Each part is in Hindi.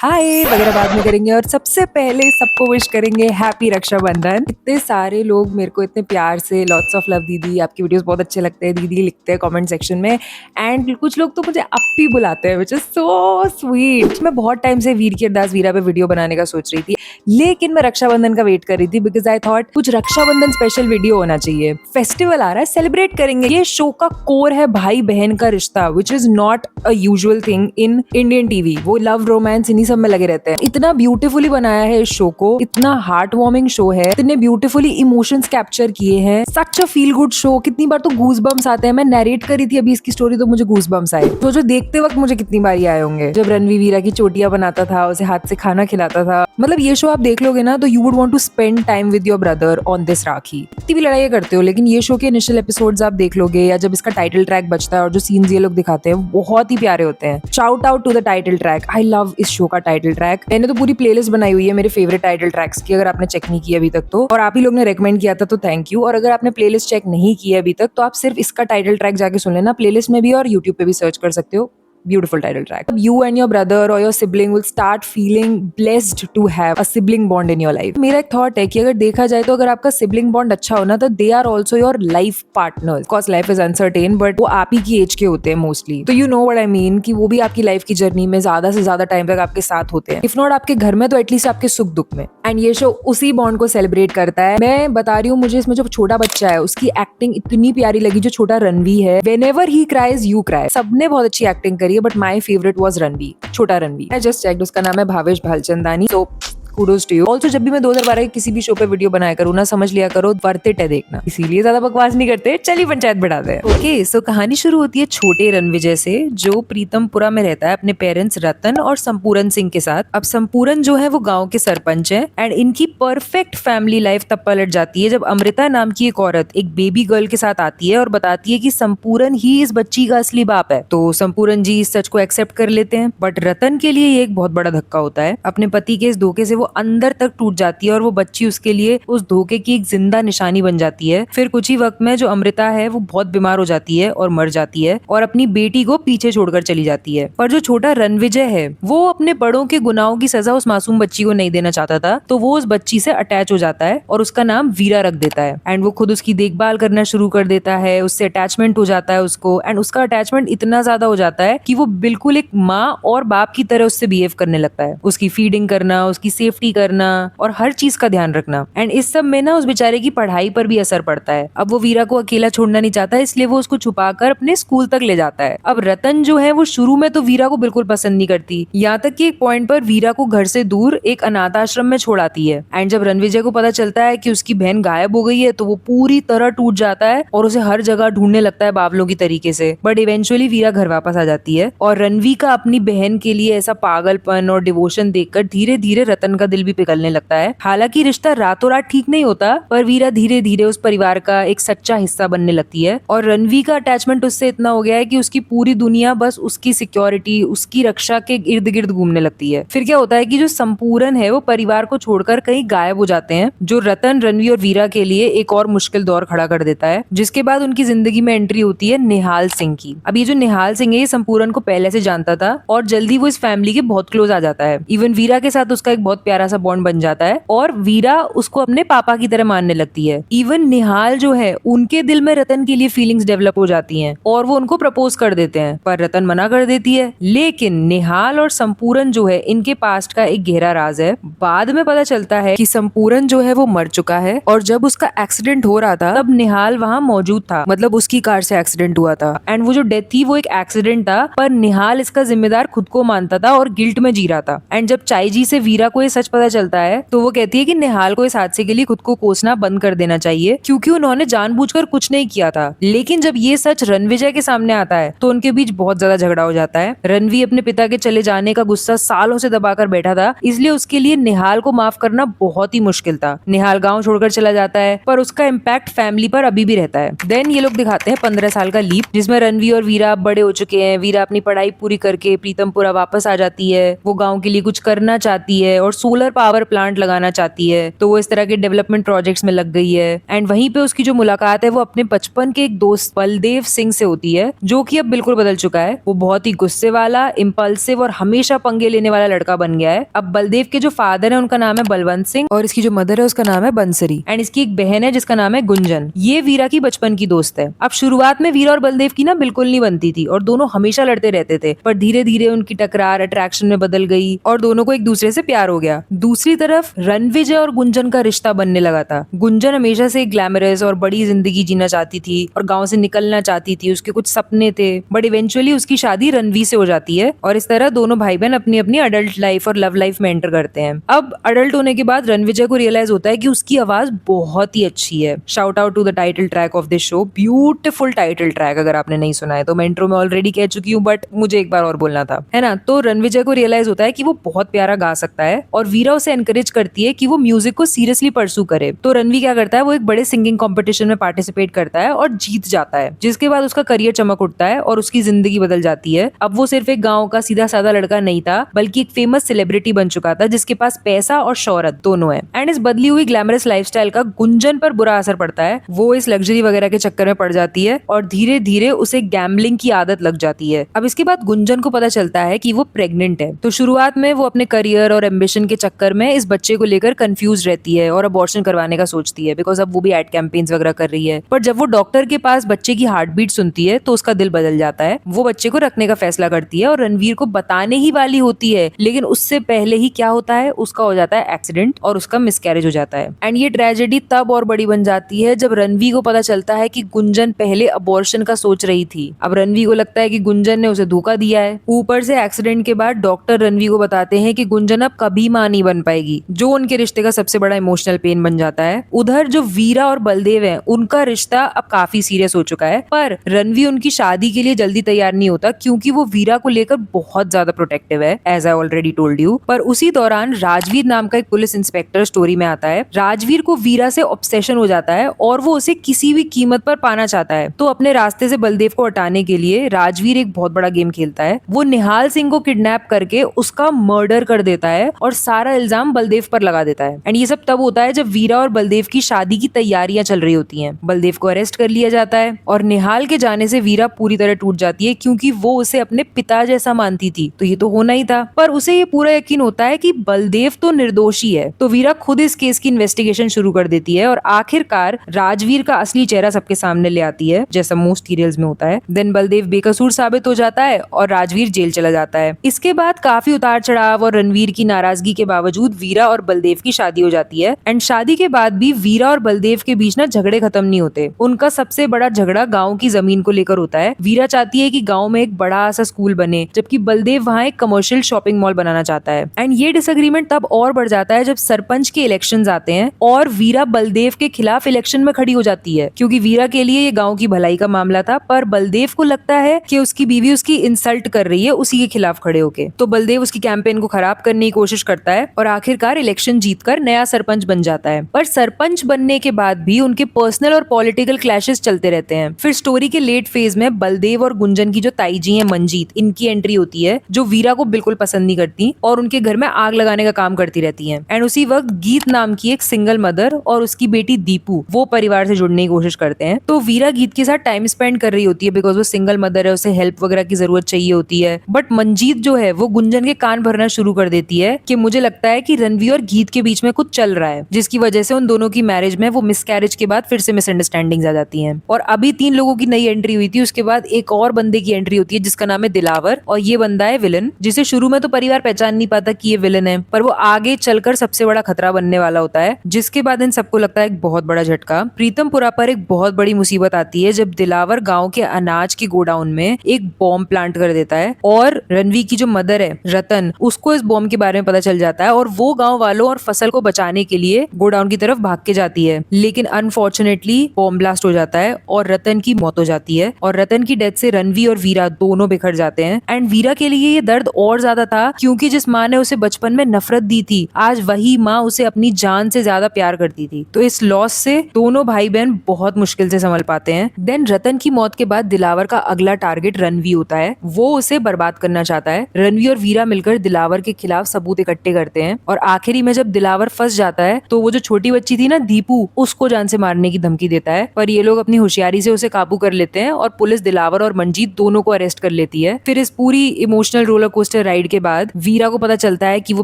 हाय वगैरह बाद में करेंगे और सबसे पहले सबको विश करेंगे हैप्पी रक्षाबंधन। इतने सारे लोग मेरे को इतने प्यार से लॉट्स ऑफ लव दीदी, आपकी वीडियोस बहुत अच्छे लगते हैं दीदी लिखते हैं कमेंट सेक्शन में। एंड कुछ लोग तो मुझे अप्पी बुलाते हैं विच इज सो स्वीट। मैं बहुत टाइम से वीर की अरदास वीरा पे वीडियो बनाने का सोच रही थी, लेकिन मैं रक्षाबंधन का वेट कर रही थी बिकॉज आई थॉट कुछ रक्षाबंधन स्पेशल वीडियो होना चाहिए। फेस्टिवल आ रहा है, सेलिब्रेट करेंगे। ये शो का कोर है भाई बहन का रिश्ता which is not a usual thing in Indian TV. वो लव रोमांस इन्हीं सब में लगे रहते हैं। इतना ब्यूटीफुली बनाया है इस शो को, इतना हार्ट वार्मिंग शो है, इतने ब्यूटीफुली इमोशंस कैप्चर किए हैं। सच अ फील गुड शो। कितनी बार तो गूज बम्स आते हैं। मैं नरेट करी थी अभी इसकी स्टोरी तो मुझे गूज बम्स आए। तो जो देखते वक्त मुझे कितनी बार आए होंगे जब रणवी वीरा की चोटियां बनाता था, उसे हाथ से खाना खिलाता था। मतलब ये शो आप देख लोगे ना तो you would want to spend time with your brother on this Rakhi. कितनी भी लड़ाई करते हो लेकिन ये शो के इनिशियल एपिसोड्स आप देख लोगे या जब इसका टाइटल ट्रैक बजता है और जो सीन्स ये लोग दिखाते हैं बहुत ही प्यारे होते हैं। Shout out to the title track. I love इस शो का टाइटल ट्रैक। मैंने तो पूरी प्लेलिस्ट बनाई हुई है मेरे फेवरेट टाइटल ट्रैक्स की, अगर आपने चेक नहीं किया अभी तक तो, और आप ही लोग ने रेकमेंड किया था तो थैंक यू। और अगर आपने प्लेलिस्ट चेक नहीं किया अभी तक तो आप सिर्फ इसका टाइटल ट्रैक जाके सुन लेना। प्लेलिस्ट में भी और यूट्यूब पे भी सर्च कर सकते हो। Beautiful title track. You and your brother or your sibling will start feeling blessed to have a sibling bond in your life. मेरा एक थॉट है कि अगर देखा जाए तो अगर आपका सिबलिंग बॉन्ड अच्छा हो ना तो they are also your life partner. Of course life is uncertain but वो आप ही की एज के होते हैं मोस्टली। तो you know what I mean कि वो भी आपकी लाइफ की जर्नी में ज्यादा से ज्यादा टाइम तक आपके साथ होते हैं। इफ नॉट आपके घर में तो एटलीस्ट आपके सुख दुख में। एंड ये शो उसी बॉन्ड को सेलिब्रेट करता है। मैं बता रही हूँ, मुझे इसमें जो छोटा बच्चा है उसकी एक्टिंग इतनी प्यारी लगी। जो छोटा रणवी है, whenever he cries you cry। सबने बहुत अच्छी एक्टिंग करी है बट माई फेवरेट was रणवी, छोटा रणवी। I just checked, उसका नाम है Bhavesh भालचंदानी। So kudos to you. Also जब भी मैं 2012 के किसी भी शो पे वीडियो बनाया करूँ ना, समझ लिया करो वर्थ इट है देखना। इसीलिए ज्यादा बकवास नहीं करते, चलिए पंचायत बढ़ाते हैं। ओके सो कहानी शुरू होती है छोटे रणविजय से जो प्रीतमपुरा में रहता है अपने पेरेंट्स रतन और संपूरन सिंह के साथ। अब संपूरन जो है वो गांव के सरपंच है एंड इनकी परफेक्ट फैमिली लाइफ तब पलट जाती है जब अमृता नाम की एक औरत एक बेबी गर्ल के साथ आती है और बताती है कि संपूरन ही इस बच्ची का असली बाप है। तो संपूरन जी इस सच को एक्सेप्ट कर लेते हैं बट रतन के लिए ये एक बहुत बड़ा धक्का होता है। अपने पति के इस धोखे से वो अंदर तक टूट जाती है और वो बच्ची उसके लिए उस धोखे की एक जिंदा निशानी बन जाती है। फिर कुछ ही वक्त में जो अमृता है वो बहुत बीमार हो जाती है और मर जाती है और अपनी बेटी को पीछे छोड़कर चली जाती है। पर जो छोटा रणविजय है वो अपने बड़ों के गुनाहों की सजा उस मासूम बच्ची को नहीं देना चाहता था, तो वो उस बच्ची से अटैच हो जाता है और उसका नाम वीरा रख देता है। एंड वो खुद उसकी देखभाल करना शुरू कर देता है, उससे अटैचमेंट हो जाता है उसको। एंड उसका अटैचमेंट इतना ज्यादा हो जाता है कि वो बिल्कुल एक माँ और बाप की तरह उससे बिहेव करने लगता है। उसकी फीडिंग करना, उसकी सेफ्टी करना और हर चीज का ध्यान रखना। एंड इस सब में ना उस बेचारे की पढ़ाई पर भी असर पड़ता है। अब वो वीरा को अकेला छोड़ना नहीं चाहता, इसलिए वो उसको छुपाकर अपने स्कूल तक ले जाता है। अब रतन जो है वो शुरू में तो वीरा को बिल्कुल पसंद नहीं करती, यहाँ तक कि एक पॉइंट पर वीरा को घर से दूर एक अनाथ आश्रम में छोड़ आती है। एंड जब रणविजय को पता चलता है कि उसकी बहन गायब हो गई है तो वो पूरी तरह टूट जाता है और उसे हर जगह ढूंढने लगता है बावलों की तरीके से। बट इवेंचुअली वीरा घर वापस आ जाती है और रणवी का अपनी बहन के लिए ऐसा पागलपन और डिवोशन देखकर धीरे धीरे रतन का दिल भी पिघलने लगता है। हालांकि रिश्ता रातों रात ठीक नहीं होता पर वीरा धीरे धीरे उस परिवार का एक सच्चा हिस्सा बनने लगती है और रणवी का अटैचमेंट उससे इतना हो गया है कि उसकी पूरी दुनिया बस उसकी सिक्योरिटी, उसकी रक्षा के इर्द गिर्द घूमने लगती है। फिर क्या होता है कि जो संपूरन है वो परिवार को छोड़कर कहीं गायब हो जाते हैं, जो रतन, रणवी और वीरा के लिए एक और मुश्किल दौर खड़ा कर देता है। जिसके बाद उनकी जिंदगी में एंट्री होती है निहाल सिंह की। अब ये जो निहाल सिंह है ये संपूरन को पहले से जानता था और जल्दी वो इस फैमिली के बहुत क्लोज आ जाता है। इवन वीरा के साथ उसका एक बहुत प्यारा सा बॉन्ड बन जाता है और वीरा उसको अपने पापा की तरह मानने लगती है। इवन निहाल जो है उनके दिल में रतन के लिए फीलिंग्स डेवलप हो जाती हैं और वो उनको प्रपोज कर देते हैं, पर रतन मना कर देती है। लेकिन निहाल और संपूरन जो है इनके पास्ट का एक गहरा राज है। बाद में पता चलता है कि संपूरन जो है वो मर चुका है और जब उसका एक्सीडेंट हो रहा था तब निहाल वहाँ मौजूद था, मतलब उसकी कार से एक्सीडेंट हुआ था। एंड वो जो डेथ थी वो एक एक्सीडेंट था पर निहाल इसका जिम्मेदार खुद को मानता था और गिल्ट में जी रहा था। एंड जब चाई जी से वीरा को ये सच पता चलता है तो वो कहती है कि निहाल को इस हादसे के लिए खुद को कोसना बंद कर देना चाहिए क्योंकि उन्होंने जानबूझकर कुछ नहीं किया था। लेकिन जब ये सच रणविजय के सामने आता है तो उनके बीच बहुत ज्यादा झगड़ा हो जाता है। रणवी अपने पिता के चले जाने का गुस्सा सालों से दबाकर बैठा था, इसलिए उसके लिए निहाल को माफ करना बहुत ही मुश्किल था। निहाल गाँव छोड़कर चला जाता है पर उसका इम्पैक्ट फैमिली पर अभी भी रहता है। देन ये लोग दिखाते हैं 15 साल का लीप जिसमें रणवी और वीरा बड़े हो चुके हैं। वीरा अपनी पढ़ाई पूरी करके प्रीतमपुरा वापस आ जाती है। वो गाँव के लिए कुछ करना चाहती है और सोलर पावर प्लांट लगाना चाहती है, तो वो इस तरह के डेवलपमेंट प्रोजेक्ट्स में लग गई है। एंड वहीं पे उसकी जो मुलाकात है वो अपने बचपन के एक दोस्त बलदेव सिंह से होती है, जो कि अब बिल्कुल बदल चुका है। वो बहुत ही गुस्से वाला, इम्पल्सिव और हमेशा पंगे लेने वाला लड़का बन गया है। अब बलदेव के जो फादर है उनका नाम है बलवंत सिंह और इसकी जो मदर है उसका नाम है बंसरी, एंड इसकी एक बहन है जिसका नाम है गुंजन। ये वीरा की बचपन की दोस्त है। अब शुरुआत में वीरा और बलदेव की ना बिल्कुल नहीं बनती थी और दोनों हमेशा लड़ते रहते थे, पर धीरे धीरे उनकी टकरार अट्रैक्शन में बदल गई और दोनों को एक दूसरे से प्यार हो गया। दूसरी तरफ रणविजय और गुंजन का रिश्ता बनने लगा था। गुंजन हमेशा से ग्लैमरस और बड़ी जिंदगी जीना चाहती थी और गांव से निकलना चाहती थी, उसके कुछ सपने थे, बट इवेंचुअली उसकी शादी रणवीर से हो जाती है और इस तरह दोनों भाई बहन अपनी अपनी अडल्ट लाइफ और लव लाइफ में एंटर करते हैं। अब अडल्ट होने के बाद रणविजय को रियलाइज होता है कि उसकी आवाज बहुत ही अच्छी है। Shout out to the title track of this show, beautiful title track. अगर आपने नहीं सुना है तो मैं इंट्रो में ऑलरेडी कह चुकी हूँ, बट मुझे एक बार और बोलना था, है ना। तो रणविजय को रियलाइज होता है कि वो बहुत प्यारा गा सकता है और वीरा उसे एनकरेज करती है कि वो म्यूजिक को सीरियसली परसू करे। तो रणवी क्या करता है, वो एक बड़े सिंगिंग कॉम्पिटिशन में पार्टिसिपेट करता है और जीत जाता है, जिसके बाद उसका करियर चमक उठता है और उसकी जिंदगी बदल जाती है। अब वो सिर्फ एक गाँव का सीधा साधा लड़का नहीं था, बल्कि एक फेमस सेलिब्रिटी बन चुका था जिसके पास पैसा और शोहरत दोनों है। एंड इस बदली हुई ग्लैमरस लाइफस्टाइल का गुंजन पर बुरा असर पड़ता है। वो इस लग्जरी वगैरह के चक्कर में पड़ जाती है और धीरे धीरे उसे गैम्बलिंग की आदत लग जाती है। अब इसके बाद गुंजन को पता चलता है कि वो प्रेग्नेंट है। तो शुरुआत में वो अपने करियर और एम्बिशन के चक्कर में इस बच्चे को लेकर कंफ्यूज रहती है और अबॉर्शन करवाने का सोचती है, बिकॉज अब वो भी एड कैंपेन्स वगैरह कर रही है। पर जब वो डॉक्टर के पास बच्चे की हार्ट बीट सुनती है तो उसका दिल बदल जाता है। वो बच्चे को रखने का फैसला करती है और रणवीर को बताने ही वाली होती है, लेकिन उससे पहले ही क्या होता है, उसका हो जाता है एक्सीडेंट और उसका मिसकैरेज हो जाता है। एंड ये ट्रेजेडी तब और बड़ी बन जाती है जब रणवीर को पता चलता है कि गुंजन पहले अबॉर्शन का सोच रही थी। अब रणवीर को लगता है कि गुंजन ने उसे धोखा दिया है। ऊपर से एक्सीडेंट के बाद डॉक्टर रणवीर को बताते हैं कि गुंजन अब कभी मां नहीं बन पाएगी, जो उनके रिश्ते का सबसे बड़ा इमोशनल पेन बन जाता है। उधर जो वीरा और बलदेव है, उनका रिश्ता अब काफी सीरियस हो चुका है, पर रणवीर उनकी शादी के लिए जल्दी तैयार नहीं होता क्योंकि वो वीरा को लेकर बहुत ज्यादा प्रोटेक्टिव है, as I already told you. पर उसी दौरान राजवीर नाम का एक पुलिस इंस्पेक्टर स्टोरी में आता है। राजवीर को वीरा से ऑब्सेशन हो जाता है और वो उसे किसी भी कीमत पर पाना चाहता है। तो अपने रास्ते से बलदेव को हटाने के लिए राजवीर एक बहुत बड़ा गेम खेलता है। वो निहाल सिंह को किडनैप करके उसका मर्डर कर देता है और सारा इल्जाम बलदेव पर लगा देता है। एंड ये सब तब होता है जब वीरा और बलदेव की शादी की तैयारियां चल रही होती हैं। बलदेव को अरेस्ट कर लिया जाता है और निहाल के जाने से वीरा पूरी तरह टूट जाती है, क्योंकि वो उसे अपने पिता जैसा मानती थी। तो ये तो होना ही था, पर उसे ये पूरा यकीन होता है कि बलदेव तो निर्दोषी है। तो वीरा खुद इस केस की इन्वेस्टिगेशन शुरू कर देती है और आखिरकार राजवीर का असली चेहरा सबके सामने ले आती है, जैसा मोस्ट सीरियल्स में होता है। देन बलदेव बेकसूर साबित हो जाता है और राजवीर जेल चला जाता है। इसके बाद काफी उतार चढ़ाव और रणवीर की नाराजगी के बावजूद वीरा और बलदेव की शादी हो जाती है। एंड शादी के बाद भी वीरा और बलदेव के बीच ना झगड़े खत्म नहीं होते। उनका सबसे बड़ा झगड़ा गाँव की जमीन को लेकर होता है। वीरा चाहती है कि गाँव में एक बड़ा सा स्कूल बने, जबकि बलदेव वहाँ एक कमर्शियल शॉपिंग मॉल बनाना चाहता है। एंड ये डिसएग्रीमेंट तब और बढ़ जाता है जब सरपंच के इलेक्शंस आते हैं और वीरा बलदेव के खिलाफ इलेक्शन में खड़ी हो जाती है, क्योंकि वीरा के लिए ये गांव की भलाई का मामला था, पर बलदेव को लगता है कि उसकी बीवी उसकी इंसल्ट कर रही है उसी के खिलाफ खड़े होके। तो बलदेव उसकी कैंपेन को खराब करने की कोशिश करता है और आखिरकार इलेक्शन जीतकर नया सरपंच बन जाता है। पर सरपंच बनने के बाद भी उनके पर्सनल और पॉलिटिकल क्लैशेस चलते रहते हैं। फिर स्टोरी के लेट फेज में बलदेव और गुंजन की जो ताई जी है मंजीत, इनकी एंट्री होती है, जो वीरा को बिल्कुल पसंद नहीं करती और उनके घर में आग लगाने का काम करती रहती है। एंड उसी वक्त गीत नाम की एक सिंगल मदर और उसकी बेटी दीपू वो परिवार से जुड़ने की कोशिश करते हैं। तो वीरा गीत के साथ टाइम स्पेंड कर रही होती है, बिकॉज वो सिंगल मदर है, उसे हेल्प वगैरह की जरूरत चाहिए होती है। बट मंजीत जो है वो गुंजन के कान भरना शुरू कर देती है कि मुझे लगता है कि रणवीर और गीत के बीच में कुछ चल रहा है, जिसकी वजह से उन दोनों की मैरिज में वो मिसकैरेज के बाद फिर से मिसअंडरस्टैंडिंग्स आ जाती हैं। और अभी 3 लोगों की नई एंट्री हुई थी, उसके बाद एक और बंदे की एंट्री होती है जिसका नाम है दिलावर, और ये बंदा है विलन, जिसे शुरू में तो परिवार पहचान नहीं पाता कि ये विलन है, पर वो आगे चलकर सबसे बड़ा खतरा बनने वाला होता है। जिसके बाद इन सबको लगता है एक बहुत बड़ा झटका। प्रीतमपुरा पर एक बहुत बड़ी मुसीबत आती है जब दिलावर गांव के अनाज के गोडाउन में एक बॉम्ब प्लांट कर देता है और रणवीर की जो मदर है रतन, उसको इस बॉम्ब के बारे में पता चल जाता है और वो गांव वालों और फसल को बचाने के लिए गोडाउन की तरफ भाग के जाती है। लेकिन अनफॉर्चुनेटली बॉम्ब ब्लास्ट हो जाता है और रतन की मौत हो जाती है और रतन की डेथ से रणवीर और वीरा दोनों बिखर जाते हैं। एंड वीरा के लिए ये दर्द और ज्यादा था, क्योंकि जिस माँ ने उसे बचपन में नफरत दी थी, आज वही माँ उसे अपनी जान से ज्यादा प्यार करती थी। तो इस लॉस से दोनों भाई बहन बहुत मुश्किल से संभल पाते हैं। देन रतन की मौत के बाद दिलावर का अगला टारगेट रणवीर होता है। वो उसे बर्बाद करना चाहता है। रणवीर और वीरा मिलकर दिलावर के खिलाफ सबूत इकट्ठे करते हैं। और आखिरी में जब दिलावर फंस जाता है तो वो जो छोटी बच्ची थी ना दीपू, उसको जान से मारने की धमकी देता है, पर ये लोग अपनी होशियारी से उसे काबू कर लेते हैं और पुलिस दिलावर और मंजीत दोनों को अरेस्ट कर लेती है। फिर इस पूरी इमोशनल रोलर कोस्टर राइड के बाद वीरा को पता चलता है कि वो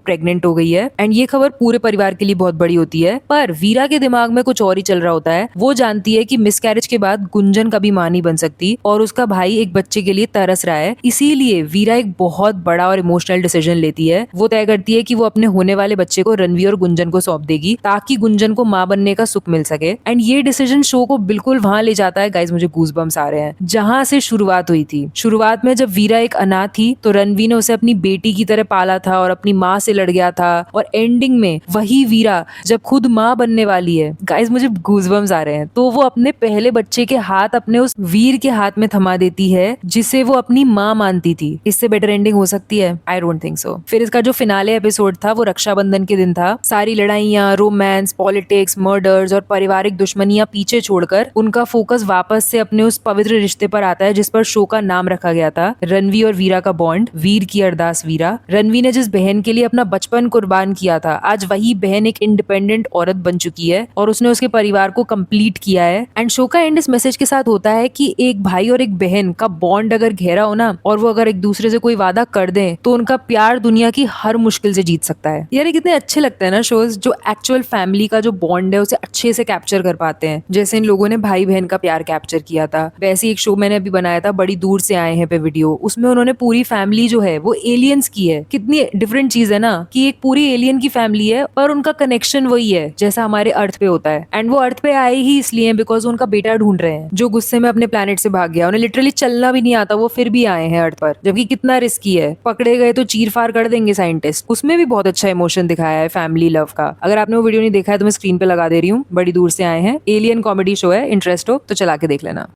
प्रेग्नेंट हो गई है एंड ये खबर पूरे परिवार के लिए बहुत बड़ी होती है। पर वीरा के दिमाग में कुछ और ही चल रहा होता है। वो जानती है कि मिसकैरेज के बाद गुंजन कभी मां नहीं बन सकती और उसका भाई एक बच्चे के लिए तरस रहा है। इसीलिए वीरा एक बहुत बड़ा और इमोशनल डिसीजन लेती है। वो तय करती है कि वो अपने होने वाले बच्चे को रणवीर और गुंजन को सौंप देगी ताकि गुंजन को मां बनने का सुख मिल सके। एंड ये डिसीजन शो को बिल्कुल वहां ले जाता है, गाइस मुझे गूज़बम्स आ रहे हैं, जहां से शुरुआत हुई थी। शुरुआत में जब वीरा एक अनाथ थी तो रणवीर ने उसे अपनी बेटी की तरह पाला था और अपनी माँ से लड़ गया था, और एंडिंग में वही वीरा जब खुद माँ बनने वाली है, गाइस मुझे गूज़बम्स आ रहे हैं, तो वो अपने पहले बच्चे के हाथ अपने उस वीर के हाथ में थमा देती है जिसे वो अपनी माँ मानती थी। इससे बेटर एंडिंग हो सकती है? I don't think so. फिर इसका जो फिनाले एपिसोड था वो रक्षाबंधन के दिन था। सारी लड़ाइयाँ, रोमांस, पॉलिटिक्स, मर्डर्स और पारिवारिक दुश्मनियां पीछे छोड़कर उनका फोकस वापस से अपने उस पवित्र रिश्ते पर आता है जिस पर शो का नाम रखा गया था, रणवीर और वीरा का बॉन्ड, वीर की अरदास वीरा। रणवीर ने जिस बहन के लिए अपना बचपन कुर्बान किया था, आज वही बहन एक इंडिपेंडेंट औरत बन चुकी है और उसने उसके परिवार को कंप्लीट किया है। एंड शो का एंड इस मैसेज के साथ होता है कि एक भाई और एक बहन का बॉन्ड अगर गहरा हो ना, और वो अगर एक दूसरे से कोई वादा कर दें, तो उनका प्यार दुनिया की हर मुश्किल से जीत सकता है। यार कितने अच्छे लगते हैं ना शोज जो एक्चुअल फैमिली का जो बॉन्ड है उसे अच्छे से कैप्चर कर पाते हैं। जैसे इन लोगों ने भाई बहन का प्यार कैप्चर किया था, वैसे एक शो मैंने अभी बनाया था बड़ी दूर से आए हैं पे वीडियो, उसमें उन्होंने पूरी फैमिली जो है वो एलियंस की है। कितनी डिफरेंट चीज है ना कि एक पूरी एलियन की फैमिली है पर उनका कनेक्शन वही है जैसा हमारे अर्थ पे होता है। एंड वो अर्थ पे आए ही इसलिए बिकॉज उनका बेटा ढूंढ रहे हैं जो गुस्से में अपने प्लेनेट से भाग गया, उन्हें लिटरली चलना भी नहीं आता, वो फिर भी आए हैं अर्थ पर, जबकि कितना रिस्की है, पकड़े गए तो चीर फाड़ कर देंगे साइंटिस्ट। उसमें भी बहुत अच्छा इमोशन दिखाया है फैमिली लव का। अगर आपने वो वीडियो नहीं देखा है तो मैं स्क्रीन पे लगा दे रही हूँ, बड़ी दूर से आए हैं, एलियन कॉमेडी शो है, इंटरेस्ट हो तो चला के देख लेना।